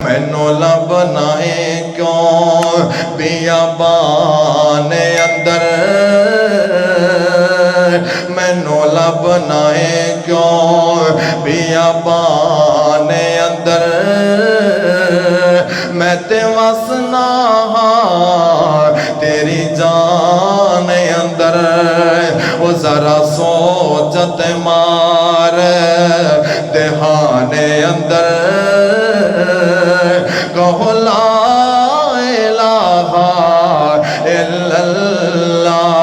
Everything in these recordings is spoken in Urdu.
مینو لبنا ہے کیوں بیابان اندر مینو لبنا ہے کیوں بیابان اندر میں تے وسنا تیری جان اندر وہ ذرا سوچت مار دہان اندر کہو لا الہ الا اللہ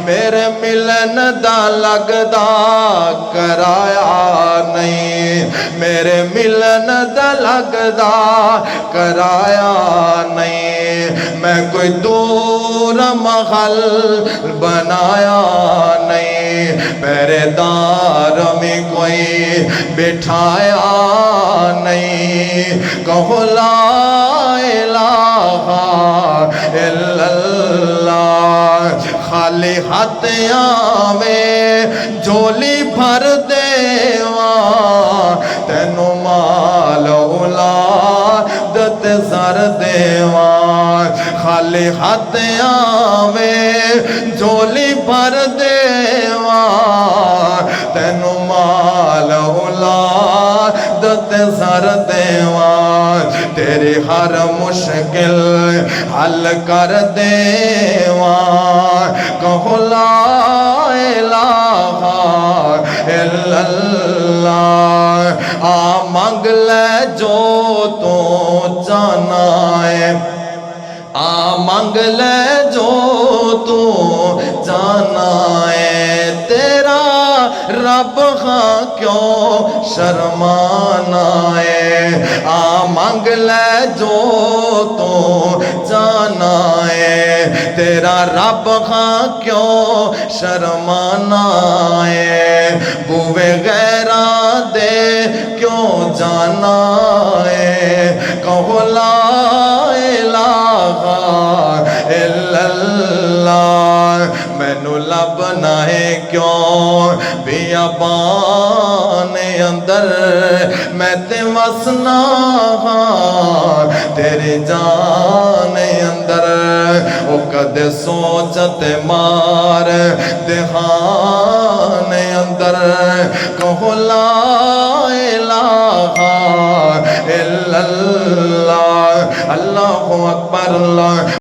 میرے ملن دا لگدا کرایا نہیں میرے ملن دا لگدا کرایا نہیں میں کوئی دور محل بنایا نہیں پہرے دار میں کوئی بٹھایا نہیں کہو لا الہ الا اللہ خالی ہاتھ آویں جھولی بھر دیواں تینوں مال اولاد زر دیواں خالی ہاتھ آویں جھولی بھر دیواں تینوں مال اولاد زر دیواں تیری ہر مشکل حل کر دیواں کہو لا الہ الا اللہ آ مانگ لے جو تو جانا ہے آ مانگ لے جو تو جانا ہے تیرا رب ہاں کیوں شرمانا ہے آ مانگ لے جو تو جانا ہے تیرا رب ہاں کیوں شرمانا ہے بوے غیراں دے کیوں جانا ہے کہو لا الہ الا اللہ مینو لبنا ہے کیوں بیابان اندر میں تے وسنا تیری جان اندر او کدے سوچت مار دہان اندر کہو لا الہ الا اللہ اللہ اکبر اللہ